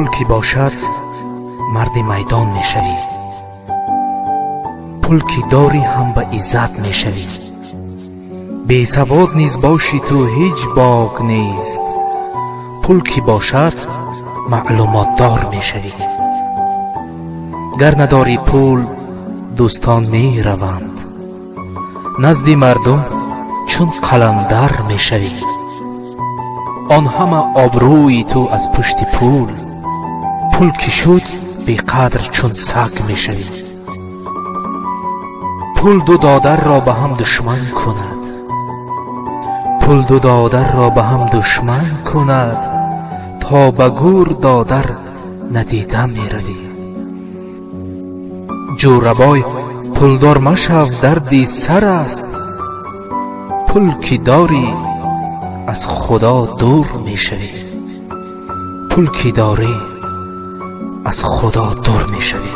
کی باشد مرد میدان میشوی، پول کی داری هم به عزت میشوی. بی سواد نیز باشی تو هیچ باک نیست، پول کی باشد معلومات دار میشوی. گر نداری پول دوستان می روند، نزد مردم چون قلندر میشوی. آن همه آبروی تو از پشت پول، پول کی شد بی قدر چون سگ میشوی. پول دو دادر را به هم دشمن کند، پول دو دادر را به هم دشمن کند، تا به گور دادر ندیده می روی. جوربای پولدار مشو دردی سر است، پول کی داری از خدا دور می شوی. پول کی داری از خدا دور می شوی.